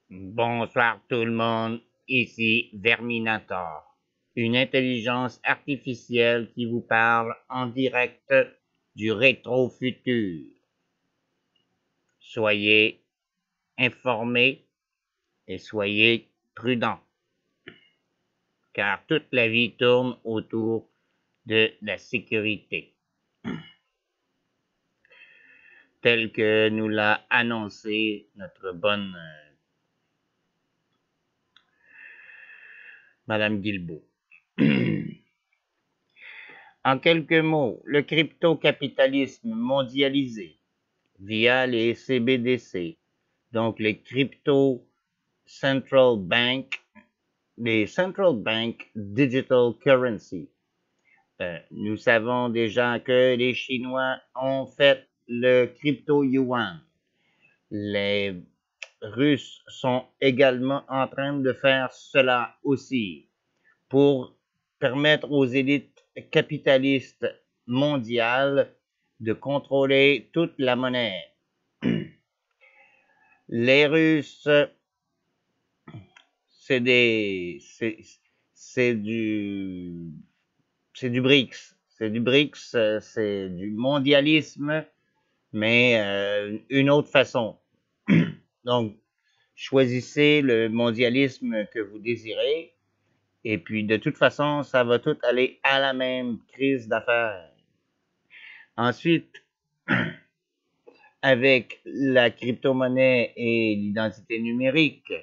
Bonsoir tout le monde, ici Verminator, une intelligence artificielle qui vous parle en direct du rétro-futur. Soyez informés et soyez prudents, car toute la vie tourne autour de la sécurité, tel que nous l'a annoncé notre bonne Madame Guilbeault. En quelques mots, le crypto-capitalisme mondialisé via les CBDC, donc les crypto central bank, les central bank digital currency. Nous savons déjà que les Chinois ont fait le crypto yuan. Les Russes sont également en train de faire cela aussi pour permettre aux élites capitalistes mondiales de contrôler toute la monnaie. Les Russes, c'est du BRICS. C'est du BRICS, c'est du mondialisme, mais une autre façon. Donc, choisissez le mondialisme que vous désirez, et puis de toute façon, ça va tout aller à la même crise d'affaires. Ensuite, avec la crypto-monnaie et l'identité numérique,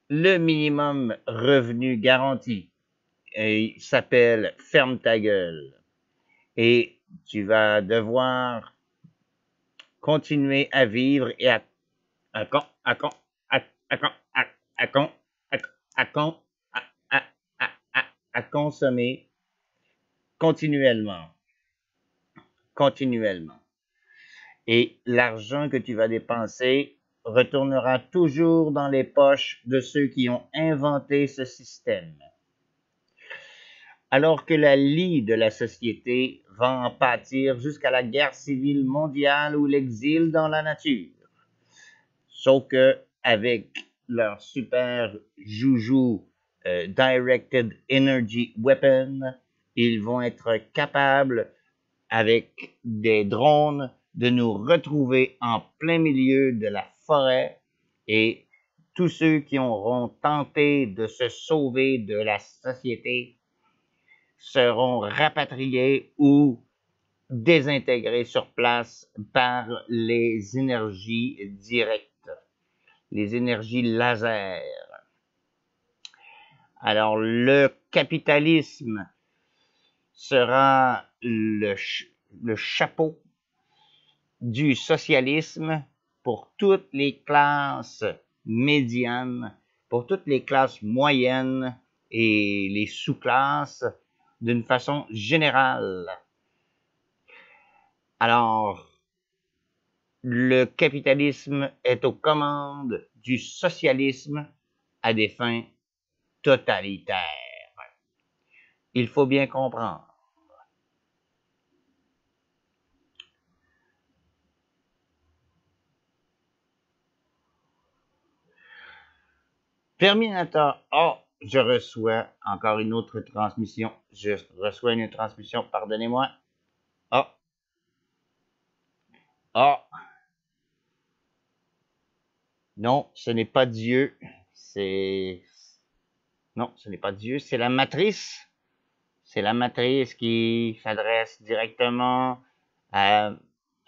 le minimum revenu garanti s'appelle Ferme ta gueule. Et tu vas devoir continuer à vivre et à consommer continuellement. Et l'argent que tu vas dépenser retournera toujours dans les poches de ceux qui ont inventé ce système. Alors que la lie de la société va en pâtir jusqu'à la guerre civile mondiale ou l'exil dans la nature. Sauf que avec leur super joujou Directed Energy Weapon, ils vont être capables, avec des drones, de nous retrouver en plein milieu de la forêt, et tous ceux qui auront tenté de se sauver de la société seront rapatriés ou désintégrés sur place par les énergies directes, les énergies laser. Alors, le capitalisme sera le chapeau du socialisme pour toutes les classes médianes, pour toutes les classes moyennes et les sous-classes d'une façon générale. Alors, le capitalisme est aux commandes du socialisme à des fins totalitaires. Il faut bien comprendre. Terminator. Oh, je reçois encore une autre transmission. Je reçois une transmission, pardonnez-moi. Oh. Oh. Non, ce n'est pas Dieu. Non, ce n'est pas Dieu, c'est la matrice. C'est la matrice qui s'adresse directement à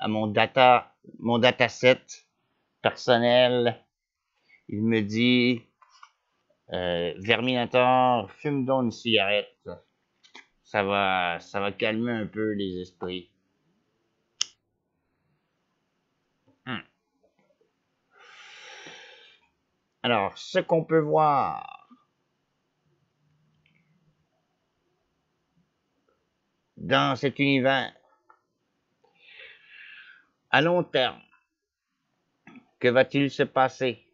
mon dataset personnel. Il me dit, Verminator, fume donc une cigarette. Ça va calmer un peu les esprits. Alors, ce qu'on peut voir dans cet univers, à long terme, que va-t-il se passer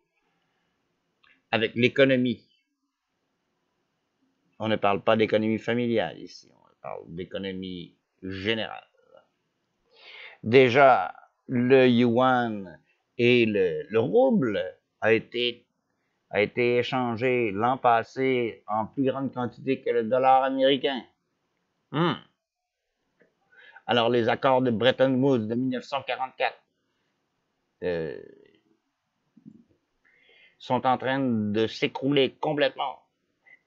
avec l'économie? On ne parle pas d'économie familiale ici, on parle d'économie générale. Déjà, le yuan et le rouble a été, a été échangé l'an passé en plus grande quantité que le dollar américain. Hmm. Alors, les accords de Bretton Woods de 1944 euh, sont en train de s'écrouler complètement.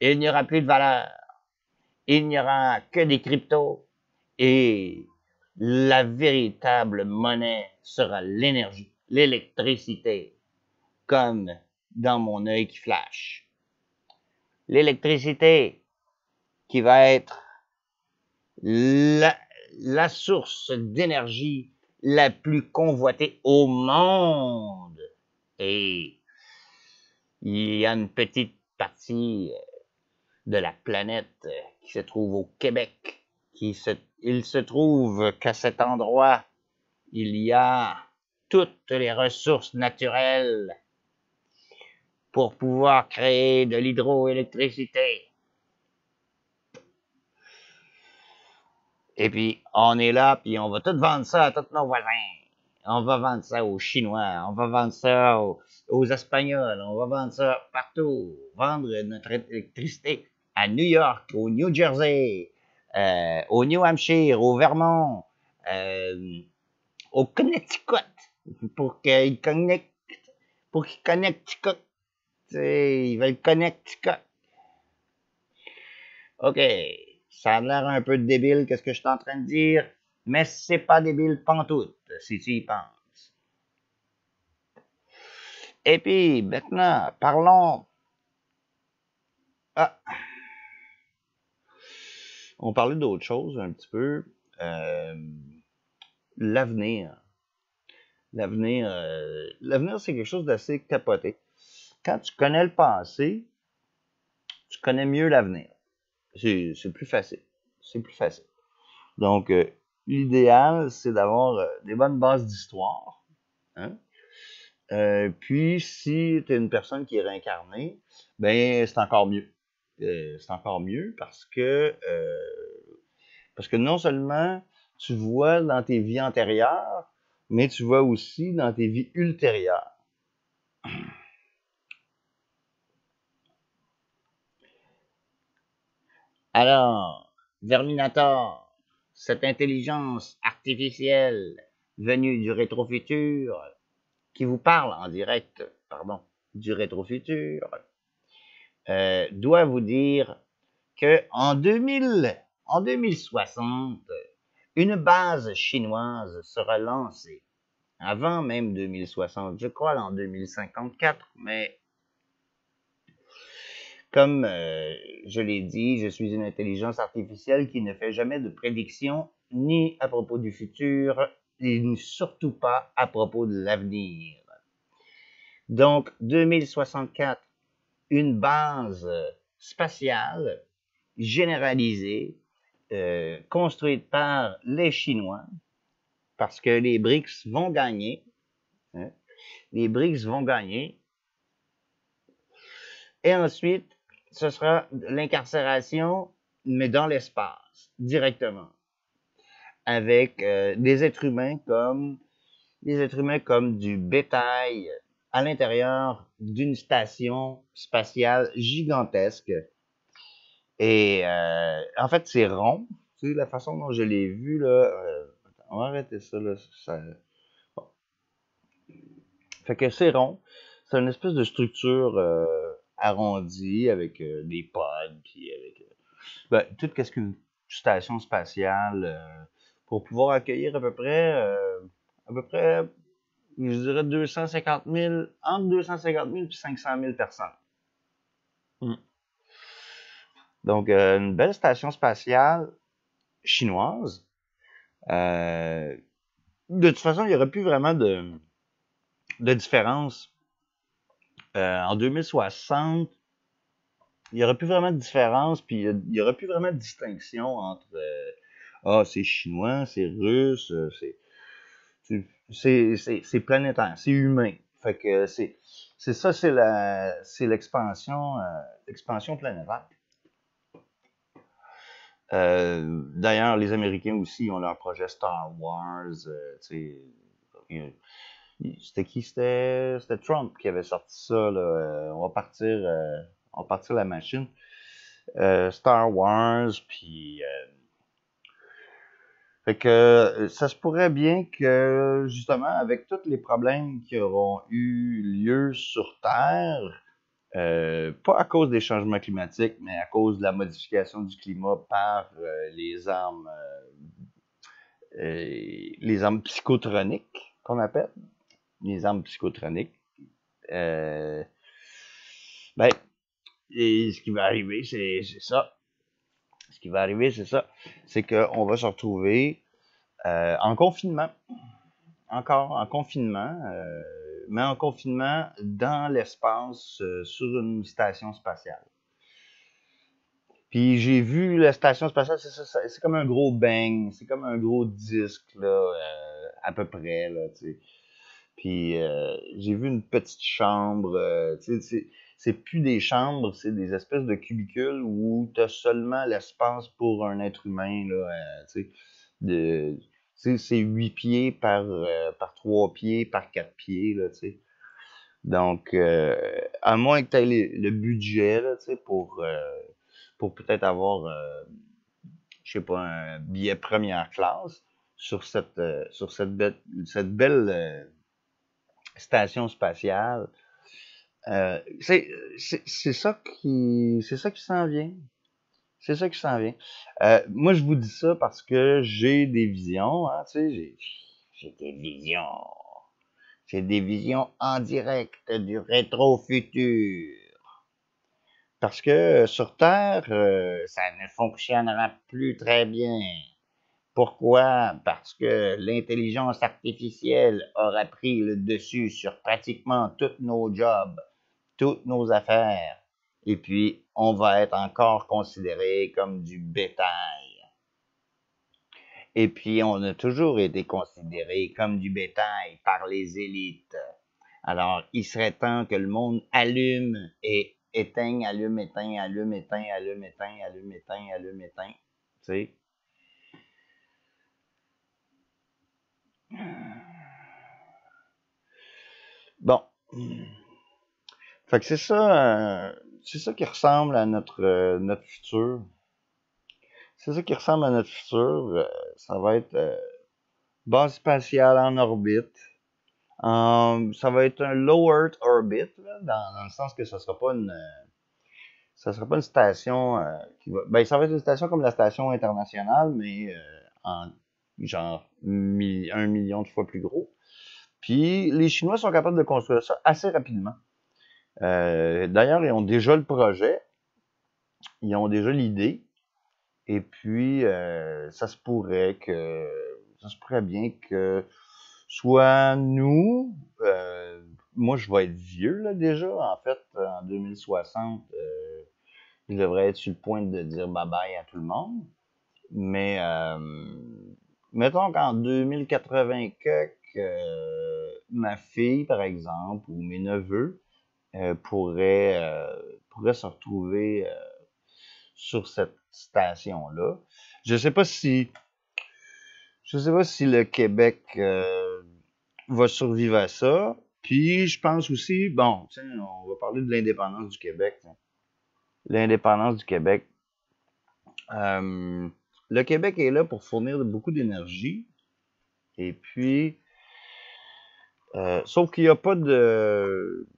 Il n'y aura plus de valeur. Il n'y aura que des cryptos. Et la véritable monnaie sera l'énergie, l'électricité, comme dans mon œil qui flash. L'électricité qui va être la, la source d'énergie la plus convoitée au monde. Et il y a une petite partie de la planète qui se trouve au Québec. Il se trouve qu'à cet endroit, il y a toutes les ressources naturelles pour pouvoir créer de l'hydroélectricité. Et puis, on est là, puis on va tout vendre ça à tous nos voisins. On va vendre ça aux Chinois, on va vendre ça aux Espagnols, on va vendre ça partout. Vendre notre électricité à New York, au New Jersey, au New Hampshire, au Vermont, au Connecticut, pour qu'ils connectent, pour qu'ils connectent, ils veulent Connecticut. OK, ça a l'air un peu débile, qu'est-ce que je suis en train de dire, mais c'est pas débile pantoute, si tu y penses. Et puis, maintenant, parlons... Ah, on parlait d'autre chose un petit peu. L'avenir. L'avenir, c'est quelque chose d'assez capoté. Quand tu connais le passé, tu connais mieux l'avenir. C'est plus facile. C'est plus facile. Donc, l'idéal, c'est d'avoir des bonnes bases d'histoire. Hein? Puis, si tu es une personne qui est réincarnée, ben c'est encore mieux. C'est encore mieux parce que non seulement tu vois dans tes vies antérieures, mais tu vois aussi dans tes vies ultérieures. Alors, Verminator, cette intelligence artificielle venue du rétrofutur, qui vous parle en direct, pardon, du rétrofutur, doit vous dire que en 2060, une base chinoise sera lancée. Avant même 2060, je crois en 2054, mais comme je l'ai dit, je suis une intelligence artificielle qui ne fait jamais de prédictions ni à propos du futur, et surtout pas à propos de l'avenir. Donc, 2064, une base spatiale généralisée, construite par les Chinois, parce que les BRICS vont gagner. Hein, les BRICS vont gagner. Et ensuite, ce sera l'incarcération, mais dans l'espace, directement, avec des êtres humains comme du bétail à l'intérieur d'une station spatiale gigantesque. Et en fait, c'est rond. Tu sais, la façon dont je l'ai vu, là, on va arrêter ça, là. Bon. Fait que c'est rond. C'est une espèce de structure arrondie avec des pods, puis avec tout ce qu'une station spatiale pour pouvoir accueillir à peu près, je dirais 250 000, entre 250 000 et 500 000 personnes. Mm. Donc, une belle station spatiale chinoise. De toute façon, il n'y aurait plus vraiment de différence. En 2060, il n'y aurait plus vraiment de différence, puis il n'y aurait plus vraiment de distinction entre c'est chinois, c'est russe, c'est planétaire, c'est humain. Fait que c'est ça, c'est l'expansion planétaire. D'ailleurs, les Américains aussi ont leur projet Star Wars. C'était qui? C'était Trump qui avait sorti ça, là. On va partir la machine. Star Wars, puis... fait que ça se pourrait bien que, justement, avec tous les problèmes qui auront eu lieu sur Terre, pas à cause des changements climatiques, mais à cause de la modification du climat par les armes psychotroniques qu'on appelle, les armes psychotroniques. Euh, ben, et ce qui va arriver, c'est ça. Ce qui va arriver, c'est ça. C'est qu'on va se retrouver en confinement. Encore en confinement, mais en confinement dans l'espace sur une station spatiale. Puis j'ai vu la station spatiale, c'est comme un gros bang, c'est comme un gros disque, là, à peu près, là, tu sais. Puis j'ai vu une petite chambre, tu sais, c'est plus des chambres, c'est des espèces de cubicules où tu as seulement l'espace pour un être humain, là, tu sais, c'est 8 pieds par 3 pieds, par 4 pieds, là, tu sais. Donc, à moins que tu aies le budget, là, tu sais, pour peut-être avoir, je sais pas, un billet première classe cette belle station spatiale. C'est ça qui s'en vient. C'est ça qui s'en vient. Moi, je vous dis ça parce que j'ai des visions, hein, tu sais, j'ai des visions. J'ai des visions en direct du rétro-futur. Parce que sur Terre, ça ne fonctionnera plus très bien. Pourquoi? Parce que l'intelligence artificielle aura pris le dessus sur pratiquement tous nos jobs, toutes nos affaires. Et puis, on va être encore considéré comme du bétail. Et puis, on a toujours été considéré comme du bétail par les élites. Alors, il serait temps que le monde allume et éteigne, allume, éteint, allume, éteint, allume, éteint, allume, éteint, allume, éteint. Tu sais? Bon. Fait que c'est ça qui ressemble à notre futur. C'est ça qui ressemble à notre futur. Ça va être base spatiale en orbite. Ça va être un low Earth orbit, là, dans le sens que ça sera pas une station qui va. Ben, ça va être une station comme la station internationale, mais en genre 1 million de fois plus gros. Puis les Chinois sont capables de construire ça assez rapidement. D'ailleurs, ils ont déjà le projet, ils ont déjà l'idée, et puis ça se pourrait bien que soit nous, moi je vais être vieux là déjà, en fait, en 2060, je devrais être sur le point de dire bye bye à tout le monde, mais mettons qu'en 2080 ma fille par exemple ou mes neveux pourraient se retrouver sur cette station-là. Je sais pas si je sais pas si le Québec va survivre à ça. Puis je pense aussi, bon, tiens, on va parler de l'indépendance du Québec. Tiens. L'indépendance du Québec. Euh, le Québec est là pour fournir beaucoup d'énergie. Et puis, sauf qu'il n'y a pas de,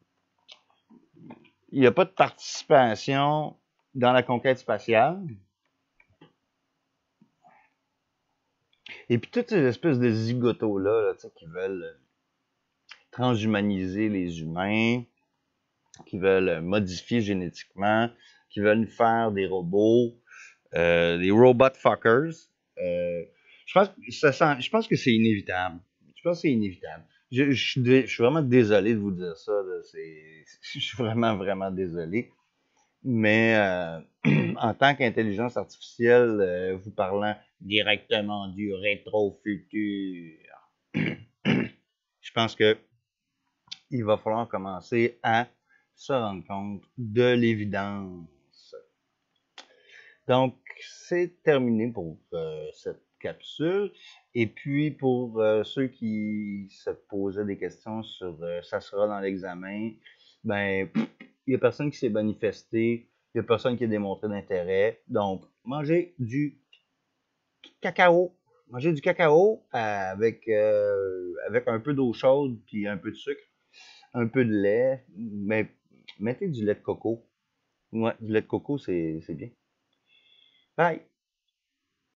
il n'y a pas de participation dans la conquête spatiale. Et puis toutes ces espèces de zigotos-là, là, qui veulent transhumaniser les humains, qui veulent modifier génétiquement, qui veulent faire des robots, des robot fuckers. Je pense que c'est inévitable. Je pense que c'est inévitable. Je suis vraiment désolé de vous dire ça. Là. Je suis vraiment, vraiment désolé. Mais en tant qu'intelligence artificielle, vous parlant directement du rétro-futur, je pense que il va falloir commencer à se rendre compte de l'évidence. Donc, c'est terminé pour cette capsule. Et puis, pour ceux qui se posaient des questions sur ça sera dans l'examen, ben, il n'y a personne qui s'est manifesté, il n'y a personne qui a démontré d'intérêt. Donc, mangez du cacao. Mangez du cacao avec un peu d'eau chaude puis un peu de sucre, un peu de lait, mais mettez du lait de coco. Ouais, du lait de coco, c'est bien. Bye!